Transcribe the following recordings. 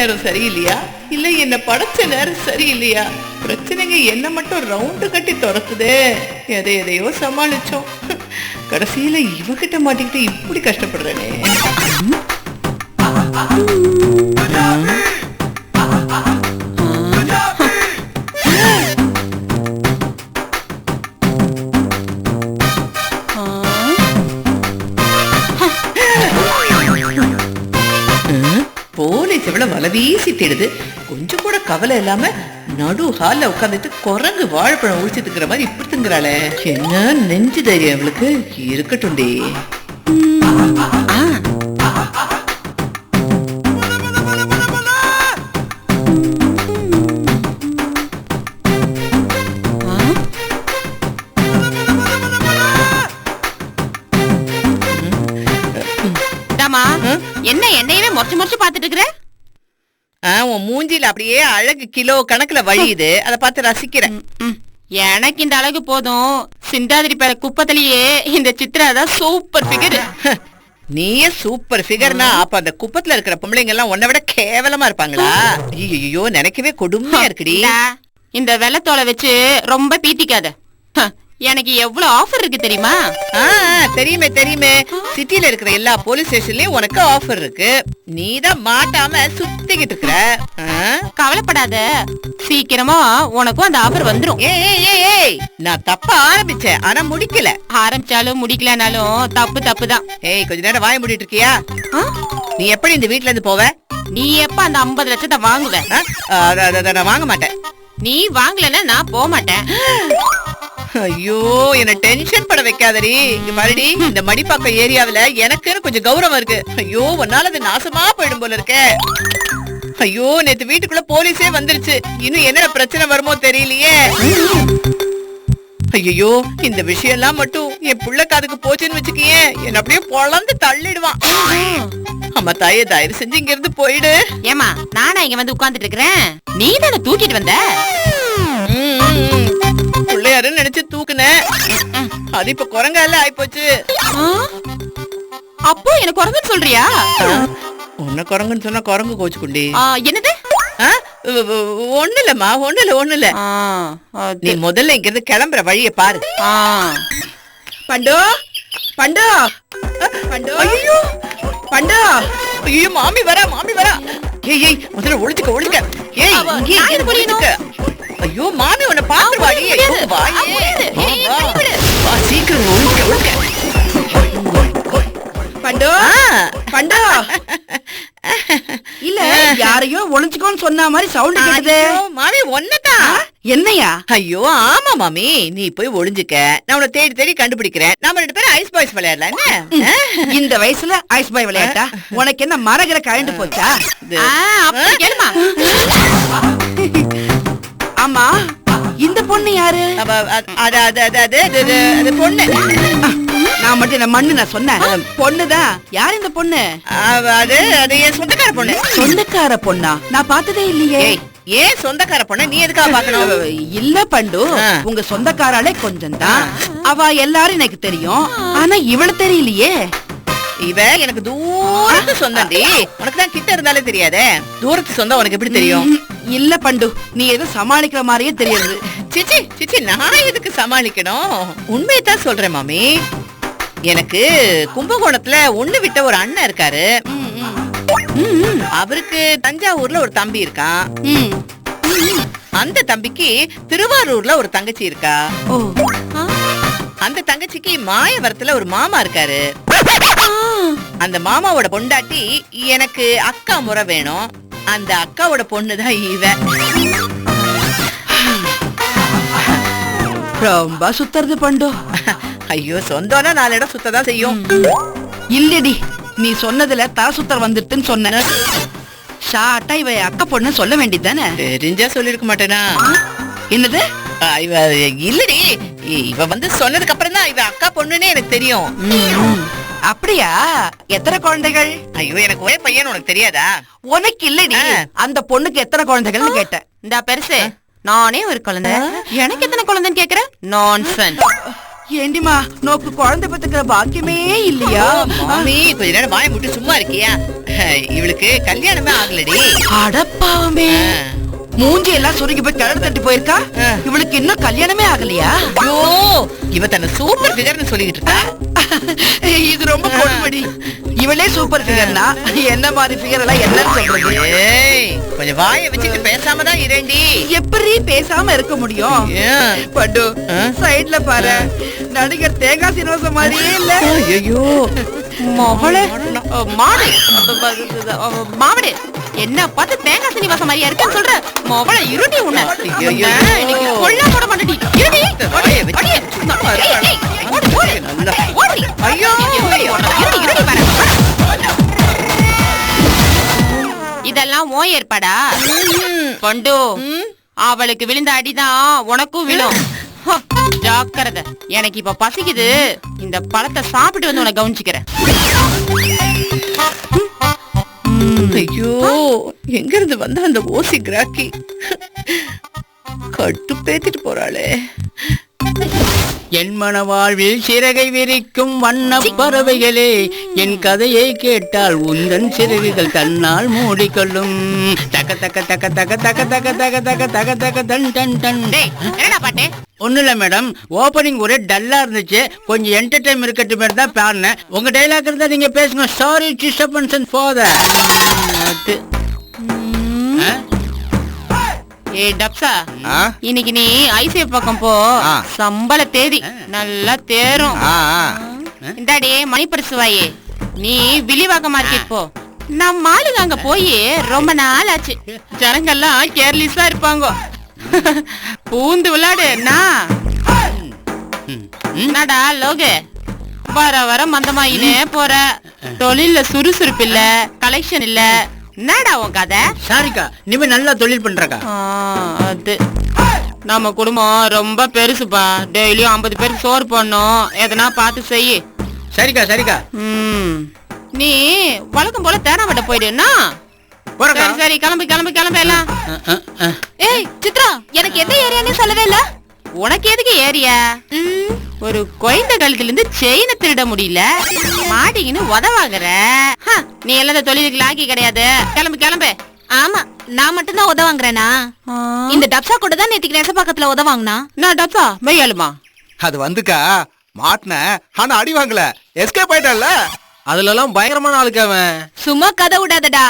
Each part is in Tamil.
நேரம் சரியில்லையா இல்ல என்ன படைச்ச நேரம் சரியில்லையா? பிரச்சனைங்க என்ன மட்டும் ரவுண்டு கட்டி துரத்துதே. எதையோ சமாளிச்சோம், கடைசியில இவகிட்ட மாட்டிக்கிட்டு இப்படி கஷ்டப்படுறேனே. போலீஸ் எவ்வளவு வலை வீசி தேடுது, கொஞ்சம் கூட கவலை இல்லாம நடு ஹால்ல உட்காந்துட்டு குரங்கு வாழைப்பழம் உழிச்சு திங்கிற மாதிரி இப்படி திங்குறாளே. என்ன நெஞ்சு தைரியம் அவளுக்கு இருக்கட்டும்டே. என்ன என்னையவே முறைச்சு முறைச்சு பாத்துட்டு இருக்கிற? உன் மூஞ்சில அப்படியே அழகு கிலோ கணக்குல வழியுது, அத பார்த்து ரசிக்கிறேன். எனக்கு இந்த அழகு போதும். சிந்தாதிரி பேர குப்பத்திலேயே இந்த சித்ராதான் சூப்பர் பிகர். நீயே சூப்பர் ஃபிகர்னா அப்ப அந்த குப்பத்துல இருக்கிற பொம்பளைங்க எல்லாம் உன்னை விட கேவலமா இருப்பாங்களா? ஐயோ நினைக்கவே கொடுமையா இருக்குடி. இந்த வெள்ளத்தோலை வச்சு ரொம்ப பீத்திக்காத. எனக்கு எவ்வளவு ஆஃபர் இருக்கு தெரியுமா? தெரியுமே தெரியுமே. சிட்டில இருக்கிற எல்லா போலீஸ் ஸ்டேஷன்லயும் உனக்கு ஆஃபர் இருக்கு. நீதான் மாட்டாம சுத்திக்கிட்டு இருக்கிற. கவலைப்படாத, சீக்கிரமா உனக்கும் அந்த ஆஃபர் வந்துரும். நான் தப்பா ஆரம்பிச்சேன், ஆனா முடிக்கல. ஆரம்பிச்சாலும் முடிக்கலனாலும் தப்பு தப்பு தான். கொஞ்ச நேரம் வாய மூடிட்டு இருக்கியா? நீ எப்படி இந்த வீட்ல இருந்து போவ? நீ எப்ப அந்த 50 லட்சத்தை வாங்குவ? நான் வாங்க மாட்டேன். நீ வாங்கலன்னா நான் போக மாட்டேன். ஐயோ என்ன டென்ஷன் பட வைக்காதடி. இங்க பாருடி, இந்த மடிப்பாக்கம் ஏரியாவில எனக்குன்னு கொஞ்சம் கௌரவம் இருக்கு. ஐயோ உன்னால அது நாசமா போயிடும் போல இருக்க. ஐயோ நேத்து வீட்டுக்குள்ள போலீஸே வந்துருச்சு, இன்னும் என்ன பிரச்சனை வருமோ தெரியலையே. ஐயோ இந்த விஷயம் எல்லாம் மட்டும் என் புள்ள காதுக்கு போச்சுன்னு வச்சுக்கியே, என்ன அப்படியே பொழந்து தள்ளிடுவான். அம்மா தாயே, தயவு செஞ்சு இங்க இருந்து போயிடு. ஏமா நானா இங்க வந்து உட்கார்ந்துட்டு இருக்கிறேன், நீ தானே தூக்கிட்டு வந்த? பிள்ளையாருன்னு நினைச்சு தூக்குனேன், அது இப்ப குரங்கால ஆயிப்போச்சு. அப்போ எனக்கு குரங்குன்னு சொல்றியா? உன்ன குரங்குன்னு சொன்னா குரங்கு கோச்சுக்குண்டி. என்னது? ஒண்ணு இல்லம்மா, ஒண்ணு இல்ல. நீ முதல்ல இங்க இருந்து கிளம்புற வழிய பாரு. பண்டோ பண்டோ பண்டோ, ஐயோ பண்டோ, ஐயோ மாமி வரா. ஏய் முதல்ல ஒளிச்சுக்க. ஏய் இங்கே ஒளிச்சுக்க. ஐயோ மாமி உன்னை பாத்துருவாடி. சீக்கிரம் ஒளிச்சுக்க. பண்டோ பண்டோ, இல்ல யாரையோ ஒளிச்சுக்கோன்னு சொன்ன மாதிரி சவுண்ட் கேக்குது. மாமி ஒன்னதான். என்னையா? ஐயோ ஆமா மாமி, நீ போய் ஒளிஞ்சுக்க, நான் உன்னை தேடி தேடி கண்டுபிடிக்கிறேன். நாம 2 பேரும் ஐஸ் பாய்ஸ் விளையாடலாம். இந்த வயசுல ஐஸ் பாய் விளையாட்டா? உனக்கு என்ன மரகிற கழண்டு போச்சா? கேளுமா. ஆமா இந்த பொண்ணு யாரு? அது பொண்ணு. நான் மட்டும் என்ன மண்ணு நான் சொன்னேன், பொண்ணுதான். யார் இந்த பொண்ணு? அது என் சொந்தக்கார பொண்ணு. சொந்தக்கார பொண்ணா? நான் பார்த்ததே இல்லையே. ஏன் சொந்தக்கார பொண்ணு நீ எதுக்காக பாக்கணும்? இல்ல பண்டு, உங்க சொந்தக்காராலே கொஞ்சம் தான். அவ எல்லாரும் எனக்கு தெரியும், ஆனா இவள தெரியலையே. இவ எனக்கு தூரத்து சொந்தண்டி, உனக்கு தான் கிட்ட இருந்தாலே தெரியாதே. தூரத்து சொந்தம் உனக்கு எப்படி தெரியும்? இல்ல பண்டு, நீ ஏதோ சமாளிக்கிற மாதிரியே தெரியுது. சிச்சி நான் எதுக்கு சமாளிக்கணும்? உண்மையத்தான் சொல்றேன் மாமி. எனக்கு கும்பகோணத்துல ஒண்ணு விட்ட ஒரு அண்ணன் இருக்காரு. அவருக்கு தஞ்சாவூர்ல ஒரு தம்பி இருக்கான். அந்த தம்பிக்கு திருவாரூர்ல ஒரு தங்கச்சி இருக்கா. அந்த தங்கச்சிக்கு மாயவரத்துல ஒரு மாமா இருக்காரு. அந்த மாமாவோட பொண்டாட்டி எனக்கு அக்கா முறை வேணும். அந்த அக்காவோட பொண்ணுதான் இவ. ரொம்ப சுத்துறது பண்டு. ஐயோ சொந்தம்னா 4 இடம் சுத்ததான் செய்யும். இல்லடி, நீ சொன்னதுல தர சுத்தர் வந்துட்டுன்னு சொன்ன. ஷார்ட்டா இவ அக்கா பொண்ணு சொல்ல வேண்டியதானே? தெரிஞ்சா சொல்லிருக்க மாட்டேனா? என்னது? இல்லடி, இவ வந்து சொன்னதுக்கு அப்புறம் தான் இவ அக்கா பொண்ணுன்னு எனக்கு தெரியும். அப்படியா? எத்தனை குழந்தைகள்? ஐயோ எனக்கு ஒரே பையன், உனக்கு தெரியாதா? உனக்கு இல்லடி, அந்த பொண்ணுக்கு எத்தனை குழந்தைகள்னு கேட்டேன். இந்த பெருசு நானே ஒரு குழந்தை, எனக்கு எத்தனை குழந்தைன்னு கேக்குற? நான்சென்ஸ். ஏண்டிமா நோக்கு குழந்தை பெத்துக்கிற பாக்கியமே இல்லையா? மாமி கொஞ்ச நேரம் வாய முட்டு சும்மா இருக்கியா? இவளுக்கு கல்யாணமே ஆகலடி. அடப்பாவமே, மூஞ்சி எல்லாம் சுருங்கி போய் கிழடு தட்டி போயிருக்கா. இவளுக்கு இன்னும் கல்யாணமே ஆகலையா? ஐயோ, இவ தன்னை சூப்பர் ஃபிகர்னு சொல்லிட்டு இருக்கா. இது ரொம்ப கொடுமடி. இவளே சூப்பர் ஃபிகர்னா என்ன மாதிரி ஃபிகர் எல்லாம் என்னன்னு சொல்றது? ஏய், கொஞ்சம் வாயை வச்சுட்டு பேசாம தான் இரண்டி. எப்படி பேசாம இருக்க முடியும்? பட்டு சைடுல பாரு, நடிகர் தேங்காய் சீனிவாசன் மாதிரியே இல்ல. ஐயோ மவளே, மாடு மாவடு என்ன பார்த்து தேங்காய் சீனிவாசன் மாதிரியா இருக்குன்னு சொல்ற? மவளை இருட்டி உன்னை இன்னைக்கு கொல்ல போட மாட்டேடி. இருடி, வாயை வச்சு ஓடு ஓடு ஓடு. ஐயோ இருடி இருடி பாரு. இதெல்லாம் ஓ ஏற்பாடா? பண்டு, அவளுக்கு விழுந்த அடிதான் உனக்கும் விழும். ஜாக்கிரதை. எனக்கு இப்ப பசிக்குது. இந்த பழத்தை சாப்பிட்டு வந்து உனக்கு கவனிச்சுக்கிறேன். ஐயோ, எங்க இருந்து வந்த அந்த ஓசி கிராக்கி கட்டு பேத்திட்டு போறாளே. என் மனவாழ்வில் சிறகை விரிக்கும் வண்ண பறவைகளே, என் கதையை கேட்டால் உந்தன் சிறகுகள் தன்னால் மூடிக்கொள்ளும். தக்க தக்க தக்க தக்க தக்க தக்க தக்க தக்க தக்க தக்க தன் டன் டன். என்னடா பாட்டு? ஒன்னும் இல்ல மேடம், ஓப்பனிங் ஒரே டல்லா இருந்துச்சு. கொஞ்சம் என்டர்டைம் இருக்கட்டும் தான் பாடினேன். உங்க டைலாக் இருந்தா நீங்க பேசுங்க. Sorry disturbance father. ஏ டப்ஸா, இன்னைக்கு நீ ஐசிஎஃப் பக்கம் போ. சம்பள தேதி நல்லா தேரும். இந்தாடி மணிப்பரிசு வாயே, நீ வில்லிவாக்க மார்க்கெட் போ. நம்ம ஆளுங்க அங்க போய் ரொம்ப நாள் ஆச்சு. ஜனங்கள்லாம் கேர்லிஸா இருப்பாங்க. பூந்து விளையாடு. என்னடா லோகு, வர வர மந்தமாயினே போற. தொழில்ல சுறுசுறுப்பு இல்ல, கலெக்ஷன் இல்ல. என்னடா உன் கதை? சாரிக்கா, நீ நல்லா தொழில் பண்றக்கா. அது நம்ம குடும்பம் ரொம்ப பெருசுப்பா. டெய்லியும் 50 பேருக்கு சோறு போடணும். எதனா பார்த்து செய்யு. சரிக்கா சரிக்கா. நீ வழக்கம் போல தேனாவட்ட போயிடுனா? சரி சரி, கிளம்பு கிளம்பு கிளம்பு எல்லாம். ஏய் சித்ரா, எனக்கு எந்த ஏரியான்னு சொல்லவே இல்ல. உனக்கு எதுக்கு ஏரியா? ஒரு குழந்தை கழுத்துல இருந்து செயினை திருட முடியல, மாட்டிக்கின்னு உதவாகுற. நீ எல்லாத தொழிலுக்கு லாக்கி கிடையாது. கிளம்பு கிளம்பு. ஆமா, நான் மட்டும் தான் உதவாங்குறேனா? இந்த டப்ஸா கூட தான் நேத்திக்கு நெச பக்கத்துல உதவாங்கனா. நான் டப்ஸா மெய்யாலுமா? அது வந்துக்கா மாட்டின, ஆனா அடி வாங்கல, எஸ்கேப் ஆயிட்டான்ல. அதுல எல்லாம் பயங்கரமான ஆளுக்கு அவன். சும்மா கதை விடாதடா.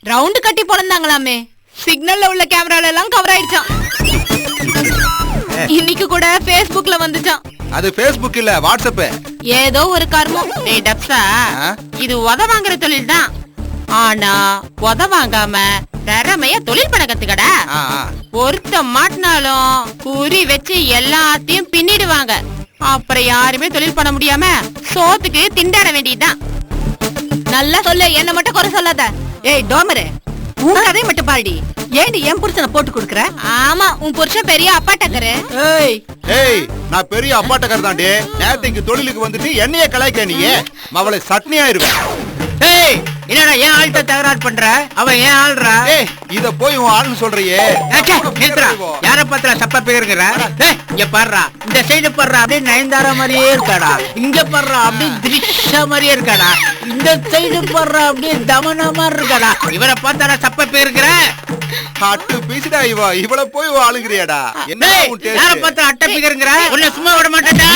ரவுண்டு கட்டி பொழந்தாங்களாமே, சிக்னல்ல உள்ள கேமரால எல்லாம் கவர் ஆயிடுச்சான். இன்னைக்கு கூட Facebookல வந்துச்சான். அது Facebook இல்ல, வாட்ஸ்அப். ஏதோ ஒரு கர்மம். டேய் டப்ஸா, இது உதவாங்குற தொழில் தான். ஆனா உதவாங்காம திறமைய தொழில் பண்ண கத்துக்கடா. ஒருத்த மாட்டினாலும் குறி வச்சு எல்லாத்தையும் பின்னிடுவாங்க. அப்புறம் யாருமே தொழில் பண்ண முடியாம சோத்துக்கு திண்டாட வேண்டியதுதான். நல்லா சொல்லு, என்ன மட்டும் குறை சொல்லாத. ஏய் டோமரே, உன் கதையை மட்டும் பாடி. ஏண்டி என் புருஷனை போட்டு கொடுக்குற? ஆமா, உன் புருஷன் பெரிய அப்பா டக்கரு. ஏய் ஏய், நான் பெரிய அப்பாட்டக்கார தாண்டி. நேத்துக்கு தொழிலுக்கு வந்துட்டு என்னைய கலாய்க்க நீ அவளை சட்னி ஆயிருவேன். ஏய், என்னடா ஏன் ஆள்கிட்ட தகராறு பண்ற? அவன் ஏன் ஆள்றா? ஏய், இத போய் உன் ஆளுன்னு சொல்றியே. யார பாத்திர சப்பா பேருங்கிற? இங்க பாடுறா, இந்த சைடு பாடுறா அப்படியே நயன்தாரா மாதிரியே இருக்காடா. இங்க பாடுறா அப்படியே திரிஷா மாதிரியே இருக்காடா. இந்த சைடு பாடுறா அப்படியே தமனா மாதிரி இருக்காடா. இவரை பார்த்தாடா சப்பா பேருங்கிற? அட்டு பீசிடா இவள போய் உன் ஆளுங்கிறியாடா? என்ன உன் டேஸ்ட்? யார பாத்திர அட்டை பேருங்கிற? உன்னை சும்மா விட மாட்டேன்டா.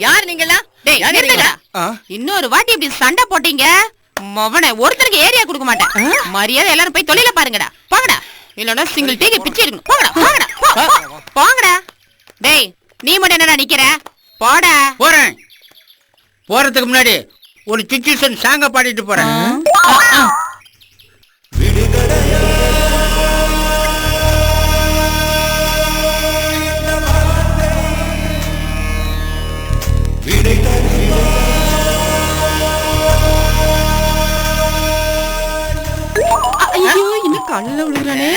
யார் நீங்களா? இன்னொரு வாட்டி இப்படி சண்டை போட்டீங்க, மவனை ஒருத்தருக்கு ஏரியா கொடுக்க மாட்டேன். மரியாதை எல்லாரும் போய் தொழில பாருங்கடா. போங்கடா, இல்லன்னா சிங்கிள் டீக்கு பிச்சு எடுங்க. போங்கடா போங்கடா போங்கடா. டேய், நீ மட்டும் என்னடா நிக்கிற? போடா. போறேன். போறதுக்கு முன்னாடி ஒரு சிச்சுவேஷன் சாங்க பாடிட்டு போறேன். கல்ல விழுறானே.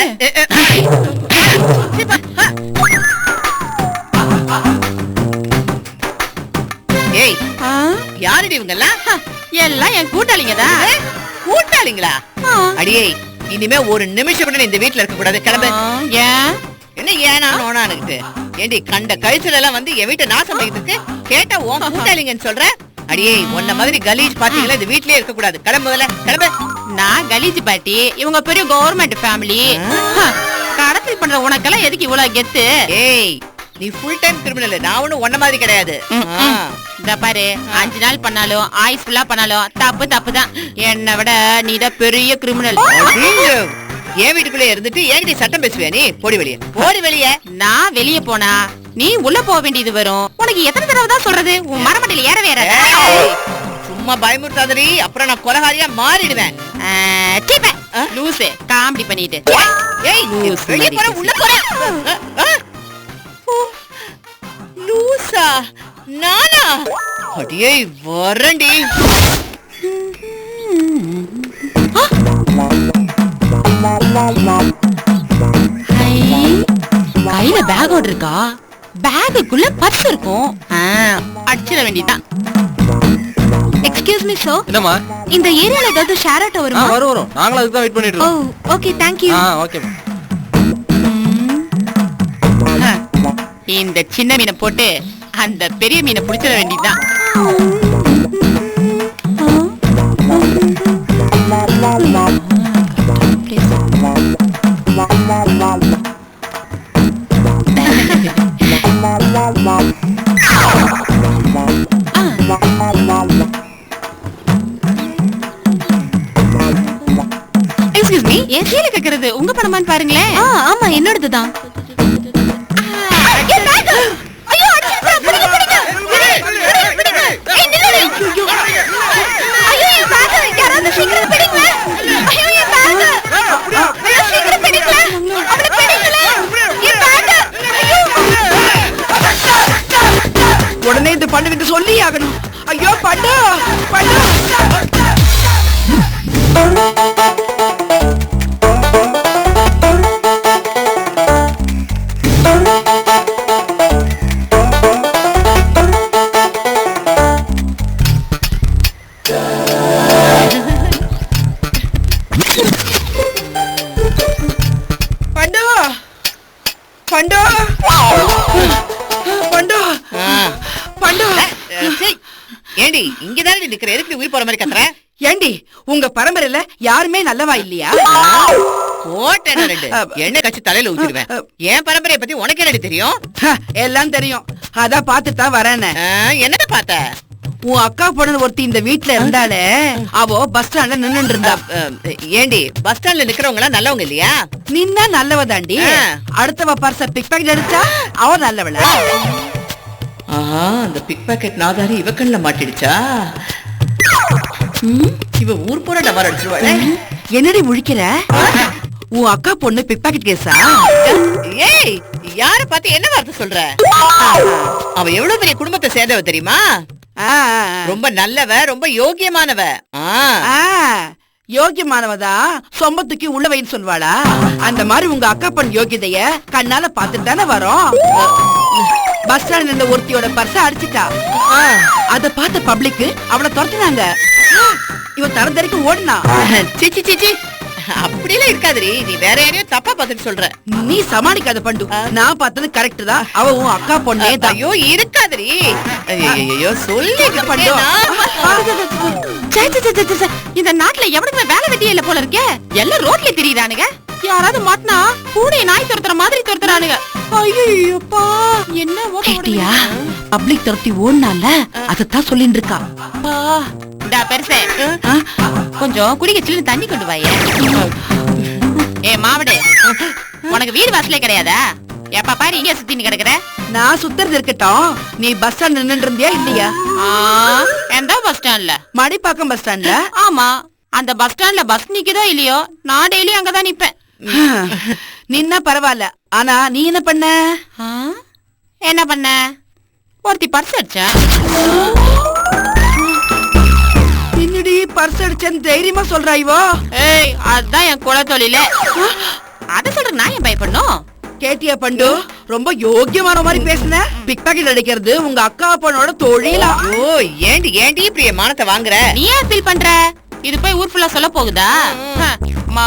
ஏய், யாருடி இவங்கெல்லாம்? எல்லாம் என் கூட்டாளிங்க தான். கூட்டாளிங்களா? அடியே, இனிமே ஒரு நிமிஷம் கூட நீ இந்த வீட்டுல இருக்க கூடாது. கிளம்பு. ஏன் என்ன ஏனா நோனானுக்கிட்டு? ஏண்டி கண்ட கழிச்சல எல்லாம் வந்து என் வீட்டை நாசம் பண்ணிட்டு கேட்டா உன் கூட்டாளிங்கன்னு சொல்ற? அடியே, உன்ன மாதிரி கலீஜ் பாத்தீங்களா இந்த வீட்லயே இருக்க கூடாது. கிளம்பு முதல்ல, கிளம்பு. நான் கலீஜ் பாட்டி, இவங்க பெரிய கவர்மெண்ட் ஃபேமிலி. கடத்தல் பண்ற உனக்கெல்லாம் எதுக்கு இவ்வளவு கெத்து? ஏய், நீ ஃபுல் டைம் கிரிமினல். நான் ஒண்ணும் உன்ன மாதிரி கிடையாது. இந்த பாரு, 5 நாள் பண்ணாலும் ஆயுஸ் ஃபுல்லா பண்ணாலும் தப்பு தான். என்னை விட நீதான் பெரிய கிரிமினல். என் வீட்டுக்குள்ளே இருந்துட்டு என்கிட்ட சட்டம் பேசுவியா நீ? போடி வெளியே, போடி வெளியே. நான் வெளியே போனா நீ உள்ள போக வேண்டியது வரும். உனக்கு எத்தனை தடவை தான் சொல்றது? உன் மரமட்டையில ஏற வேற. சும்மா பயமுறுத்தாதடி, அப்புறம் நான் கொலகாரியா மாறிடுவேன். லூசு, காமெடி பண்ணிட்டு. ஏய், வெளியே போற, உள்ள போற. லூசா நானா? அடியே வரண்டி. கையில பேக்கோட இருக்கா? பேக்குக்குள்ள பர்ஸ் இருக்கும். அடிச்சிட வேண்டியதான். Excuse me so. என்னம்மா? இந்த ஏரியால ஏதாவது ஷேர் ஆட்டோ வருமா? வரும். நாங்களும் அதுக்கு தான் வெயிட் பண்ணிட்டு இருக்கோம். Okay, thank you. ஓகே. இந்த சின்ன மீனை போட்டு அந்த பெரிய மீனை புடிச்சிட வேண்டியதான். எக்ஸ்கியூஸ் மீ, ஏன் கீழே கேக்குறது உங்க பணமான்னு பாருங்களேன். ஆமா, என்னோடதுதான். உடனே இது பண்ணுகிட்டு சொல்லி ஆகணும். ஐயோ பண்ணு பண்ணு. பண்டு பண்டு பண்டு. ஏண்டி இங்கதானே நிக்கிற? எதுக்கு உயிர் போற மாதிரி கத்துற? ஏண்டி, உங்க பரம்பரையில யாருமே நல்லவா இல்லையா? என்ன கட்சி தலையில ஊத்திடுவேன். என் பரம்பரையை பத்தி உனக்கு என்னடி தெரியும்? எல்லாம் தெரியும். அதான் பாத்துட்டா வரேன்னு. என்னடா பாத்த? உன் அக்கா பொண்ணு ஒருத்தி இந்த வீட்டுல இருந்தாலே, அவ பஸ் ஸ்டாண்ட்ல நின்னுட்டு இருந்தா. ஏண்டி, பஸ் ஸ்டாண்ட்ல நிக்கிறவங்க எல்லாம் நல்லவங்க இல்லையா? நின்னா நல்லவதாண்டி. அடுத்தவ பர்ச பிக் பாக்கெட் அடிச்சா அவ நல்லவளா? அந்த பிக் பாக்கெட் நாதாரி இவ கண்ணுல மாட்டிடுச்சா? இவ ஊர் போற டவர் அடிச்சிருவாளே. என்னடி முழிக்கிற? உன் அக்கா பொண்ணு பிக் பாக்கெட் கேஸா? ஏய், யார பார்த்து என்ன வார்த்தை சொல்ற? அவ எவ்வளவு பெரிய குடும்பத்தை சேர்ந்தவ தெரியுமா? ரொம்ப நல்லவ, ரொம்ப யோகியமானவ. யோகியமானவதான் சொம்பத்துக்கு உள்ள வைன்னு சொல்வாளா? அந்த மாதிரி உங்க அக்கா பொண்ணு யோகியதைய கண்ணால பாத்துட்டு தானே வரோம். பஸ் ஸ்டாண்ட் இருந்த ஒருத்தியோட பர்ஸ அடிச்சிட்டா. அத பார்த்த பப்ளிக் அவளை துரத்துனாங்க. இவ தரந்தரைக்கு ஓடுனா. சிச்சி சிச்சி, அப்படிலாம் இருக்காதுரி. நீ வேற யாரையும் தப்பா பார்த்துட்டு சொல்ற. நீ சமாளிக்காத பண்டு. நான் பார்த்தது கரெக்ட் தான். அவ உன் அக்கா பொண்ணே தான். ஐயோ இருக்காதுரி. ஐயோ சொல்லி பண்டு. இந்த நாட்டுல எவனுக்குமே வேலை வெட்டியே இல்ல போல இருக்கே. எல்லாம் ரோட்ல திரியுறானுங்க. யாராவது மாட்டினா கூட நாய் துரத்துற மாதிரி துரத்துறானுங்க. ஐயோப்பா, என்ன ஓட்டியா? பப்ளிக் துரத்தி ஓடுனால அதத்தான் சொல்லிட்டு இருக்கா. பெருசே, கொஞ்சம் குடிக்க சில்லுன்னு தண்ணி கொண்டு வாயே. ஏ மாவடு, உனக்கு வீடு வாசலே கிடையாதா? எப்ப பாரு இங்க சுத்தின்னு கிடக்குற. நான் சுத்துறது இருக்கட்டும், நீ பஸ் ஸ்டாண்ட் நின்னுட்டு இருந்தியா இல்லையா? எந்த பஸ் ஸ்டாண்ட்ல? மடிப்பாக்கம் பஸ் ஸ்டாண்ட்ல. ஆமா, அந்த பஸ் ஸ்டாண்ட்ல பஸ் நிக்குதோ இல்லையோ, நான் டெய்லி அங்கதான் நிப்பேன். நின்னா பரவாயில்ல, ஆனா நீ என்ன பண்ண? என்ன பண்ண? ஒருத்தி பர்ஸ் அடிச்சா. என்னடி பர்ஸ் அடிச்சேன்னு தைரியமா சொல்றா இவோ? ஏய் அதான் என் குல தொழில. அத சொல்ற நான் ஏன் பயப்படணும்? கேட்டியா பண்டு? ரொம்ப யோக்கியமான மாதிரி பேசுன. பிக் பாக்கெட் அடிக்கிறது உங்க அக்கா பொண்ணோட தொழிலா? ஓ ஏண்டி இப்படி என் மானத்தை வாங்குற? நீ ஏன் ஃபீல் பண்ற? இது போய் ஊர் ஃபுல்லா சொல்ல போகுதா?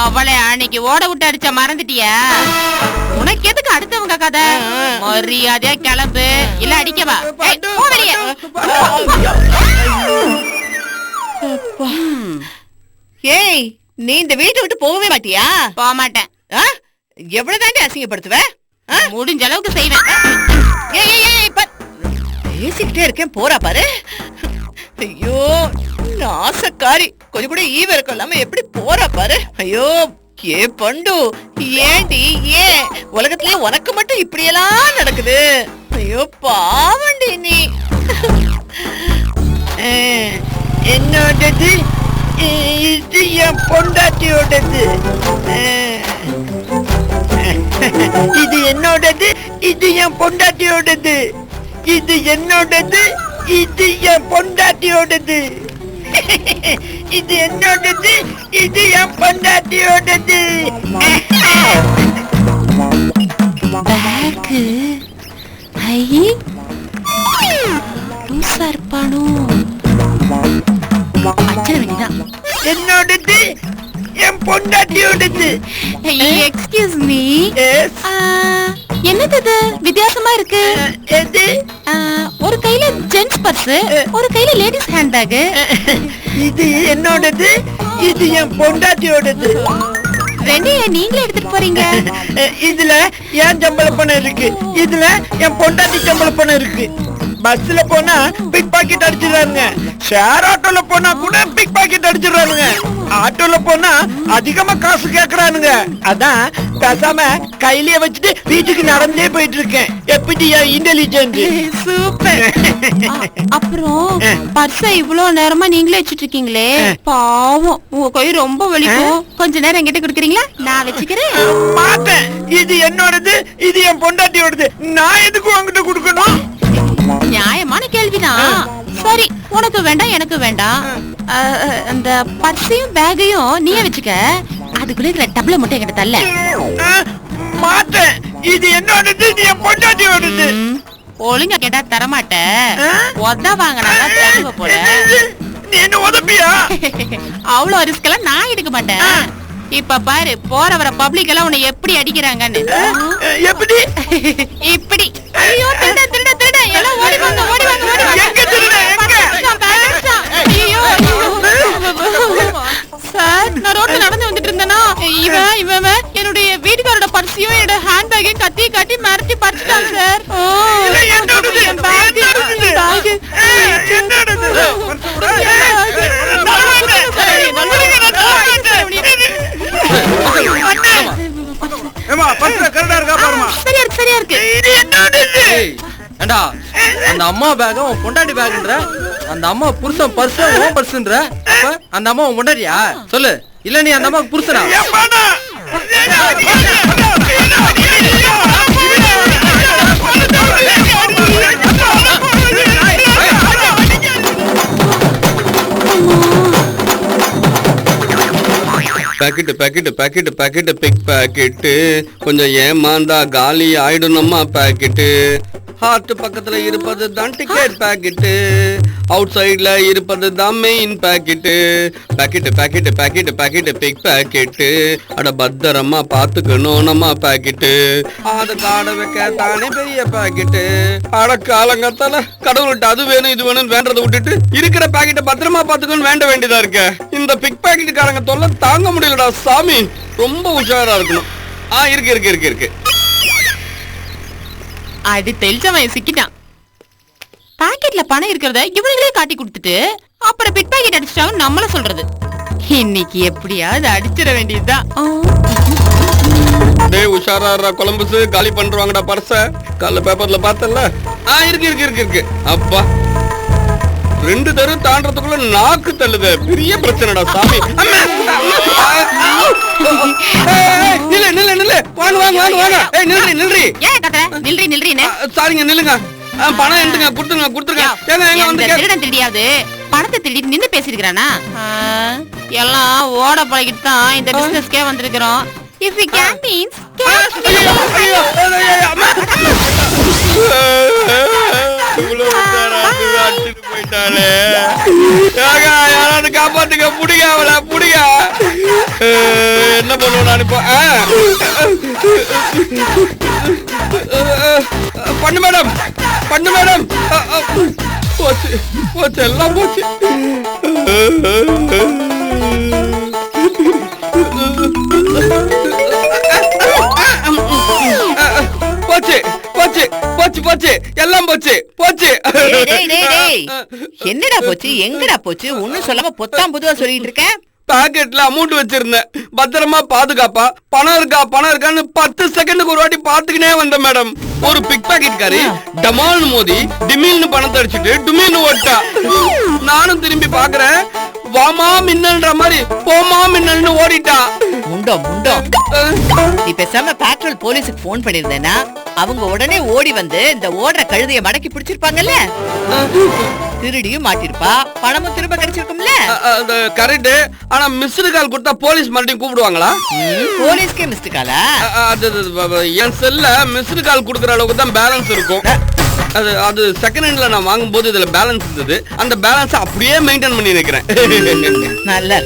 அவளை அன்னைக்கு ஓட விட்டு அடிச்ச மறந்துட்டியா? உனக்கு எதுக்கு அடுத்தவங்க கதை? மரியாதையா கிளம்பு, இல்ல அடிக்கவா? ஏய், போ வெளிய. ஏய் நீ இந்த வீட்டை விட்டு போகவே மாட்டியா? போக மாட்டேன். எவ்வளவு தாண்டி அசிங்கப்படுத்துவ? முடிஞ்ச அளவுக்கு செய்வேன். பேசிக்கிட்டே இருக்கேன், போறா பாரு. ஐயோ நாசக்காரி, கொஞ்சம் கூட ஈவ இருக்க இல்லாம எப்படி போறா பாரு. ஐயோ ஏ பண்டு, ஏண்டி ஏன் உலகத்திலே உனக்கு மட்டும் இப்படியெல்லாம் நடக்குது? ஐயோ பாவண்டி நீ. என்னோடது இது என் பொண்டாட்டியோடது. இது என்னோடது, இது என் பொண்டாட்டியோடது. இது என்னோடது, இது என் பொண்டாட்டியோடது. இது என்னோடது, இது என் பொண்டாட்டியோடது. பேக்கு ஐ லூசா இருப்பானோ? அச்சர வேண்டியதான். என்னோடது, என் பொண்டாட்டியோடது. Excuse me. Yes. என்னது இது வித்தியாசமா இருக்கு? எது? ஒரு கையில ஜென்ஸ் பர்ஸ், ஒரு கையில லேடிஸ் ஹேண்ட்பேக். இது என்னோடது, இது என் பொண்டாட்டியோடது. ரெண்டையும் நீங்களே எடுத்துட்டு போறீங்க? இதுல என் சம்பள பணம் இருக்கு, இதுல என் பொண்டாட்டி சம்பள பணம் இருக்கு. பஸ்ல போனா பிக் பாக்கெட் அடிச்சிடறாங்க, ஷேர் ஆட்டோல போனா கூட பிக் பாக்கெட் அடிச்சிடறாங்க. ஆட்டோல போனா அதிகமா காசு கேக்குறானுங்க. அதான் பேசாம கையிலேயே வச்சுட்டு வீட்டுக்கு நடந்தே போயிட்டு இருக்கேன். எப்படி இன்டெலிஜென்ட்? சூப்பர். அப்புறம் பர்ஸ இவ்வளவு நேரமா நீங்களே வச்சிட்டு இருக்கீங்களே, பாவம் உங்க கை ரொம்ப வலிக்கும். கொஞ்ச நேரம் என்கிட்ட கொடுக்குறீங்களா? நான் வச்சுக்கிறேன். மாட்டேன். இது என்னோடது, இது என் பொண்டாட்டியோடது. நான் எதுக்கு உங்ககிட்ட கொடுக்கணும்? நியாயமான கேள்விதான். சரி, உனக்கு வேண்டாம் எனக்கு வேண்டாம். அந்த பர்ஸையும் பேக்கையும் நீயே வச்சுக்க. அதுக்குள்ள இருக்கிற டப்ல மட்டும் என்கிட்ட தள்ள. மாட்டேன். இது என்னோடது, இது என் பொண்டாட்டியோடது. ஒழுங்கா கேட்டா தரமாட்ட. உத வாங்கினாதான் தருவ போல. நீ என்ன உதப்பியா? அவ்வளவு ரிஸ்க் எல்லாம் நான் எடுக்க மாட்டேன். இப்ப பாரு, போற வர பப்ளிக் எல்லாம் உன்னை எப்படி அடிக்கிறாங்கன்னு. எப்படி? இப்படி. ஐயோ திருட திருட திருட, எல்லாம் ஓடி வாங்க ஓடி வாங்க ஓடி வாங்க. எங்க திருட? எங்க? ஐயோ சார், நான் ரோட்ல நடந்து வந்துட்டு இருந்தேனா, இவன் என்னுடைய வீட்டுக்காரோட பர்ஸையும் என்னோட ஹேண்ட்பேக்கையும் கத்தி காட்டி மிரட்டி பறிச்சுட்டான் சார். என் பேக் சரியா இருக்கு. ஏண்டா அந்த அம்மா பேக உன் பொண்டாட்டி பேக்ன்ற, அந்த அம்மா புருஷன் பர்ஸ் உன் பர்ஸ்ன்ற, அப்ப அந்த அம்மா உன் பொண்டாட்டியா? சொல்லு. இல்ல நீ அந்த அம்மாக்கு புருஷனா? Packet packet packet packet big packet கொஞ்சம் ஏமாந்தா காலி ஆயிடும் நம்ம பாக்கெட்டு. ஹார்ட் பக்கத்துல இருப்பது தான் டிக்கெட் பாக்கெட்டு, அவுட் சைட்ல இருப்பது தான் main packet. Packet packet packet packet big packet, அட பத்திரமா பாத்துக்கணும் நம்ம பாக்கெட்டு. அத காட வைக்க தானே பெரிய பாக்கெட்டு. அட காலங்கத்தால கடவுள்கிட்ட அது வேணும் இது வேணும் வேண்டதை விட்டுட்டு இருக்கிற பாக்கெட்டை பத்திரமா பாத்துக்கணும் வேண்ட வேண்டியதா இருக்க. இந்த பிக் பாக்கெட்டுக்காரங்க தொல்லை தாங்க முடியலடா சாமி. ரொம்ப உஷாரா இருக்கணும். இருக்கு இருக்கு இருக்கு இருக்கு. அடி தெளிச்சவன் சிக்கிட்டான். பாக்கெட்ல பணம் இருக்கிறத இவனுங்களே காட்டி கொடுத்துட்டு அப்புறம் பிட் பாக்கெட் அடிச்சிட்டாங்க நம்மள சொல்றது. இன்னைக்கு எப்படியாவது அடிச்சிட வேண்டியதுதான். டேய் உஷாரா, கொலம்பஸ் காலி பண்றாங்கடா பர்ஸ. காலைல பேப்பர்ல பார்த்தல. இருக்கு இருக்கு இருக்கு இருக்கு. அப்பா 2 தெரு தாண்டறதுக்குள்ள நாக்கு தள்ளுது. பெரிய பிரச்சனைடா சாமி. நில்லு நில்லு நில்லு. வாங்க வாங்க வாங்க வாங்க. ஏய் நில்றி நில்றி. ஏன் கதற? நில்றி நில்றினே. சாரிங்க நில்லுங்க. பணம் எடுத்துங்க, கொடுத்துங்க கொடுத்துங்க. ஏங்க ஏங்க வந்து திருடன் திருடியாவது பணத்தை திருடி நின்னு பேசிருக்கானா? எல்லாம் ஓட பழகிட்டு தான் இந்த பிசினஸ்க்கே வந்திருக்கிறோம். If we can means போயிட்டாலே யாராவது காப்பாத்துக்க புடிங்க அவள புடிங்க. என்ன பண்ணுவோம் நான் இப்போ? பண்ணு மேடம் பண்ணு மேடம். போச்சு போச்சு எல்லாம் போச்சு. போச்சு போச்சு போச்சு போச்சு எல்லாம் போச்சு போச்சு. என்னடா போச்சு எங்கடா போச்சு ஒண்ணும் சொல்லாம பொத்தாம் பொதுவா சொல்லிட்டு இருக்க. பாக்கெட்ல அமௌண்ட் வச்சிருந்தேன், பத்திரமா பாதுகாப்பா பணம் இருக்கான்னு 10 செகண்டுக்கு ஒரு வாட்டி பாத்துக்கினே வந்தேன் மேடம். ஒரு பிக் பாக்கெட் காரி டமால்னு மோதி டிமில்னு பணத்தை அடிச்சுட்டு டுமில்னு ஓட்டா. நானும் திரும்பி பாக்குறேன், வாமா மின்னல்ன்ற மாதிரி போமா மின்னல்னு ஓடிட்டா. முண்டோ முண்டோ, நீ பேசாம பேட்ரோல் போலீஸுக்கு போன் பண்ணிருந்தேனா அவங்க உடனே ஓடி வந்து இந்த ஓடுற கழுதைய மடக்கி பிடிச்சிருப்பாங்கல்ல. திருடியும் மாட்டிருப்பா, பணமும் திரும்ப கிடைச்சிருக்கும்ல. கரெக்ட். ஆனா மிஸ்டு கால் கொடுத்தா போலீஸ் மறுபடியும் கூப்பிடுவாங்களா? போலீஸ்க்கே மிஸ்டு காலா? என் செல்ல மிஸ்டு கால் கொடுக்கற அளவுக்கு தான் பேலன்ஸ் இருக்கும். அது செகண்ட் ஹேண்ட்ல நான் வாங்கும்போது இதுல பேலன்ஸ் இருந்தது. அந்த பேலன்ஸ் அப்படியே மெயின்டைன் பண்ணி நிக்கிறேன். நல்லா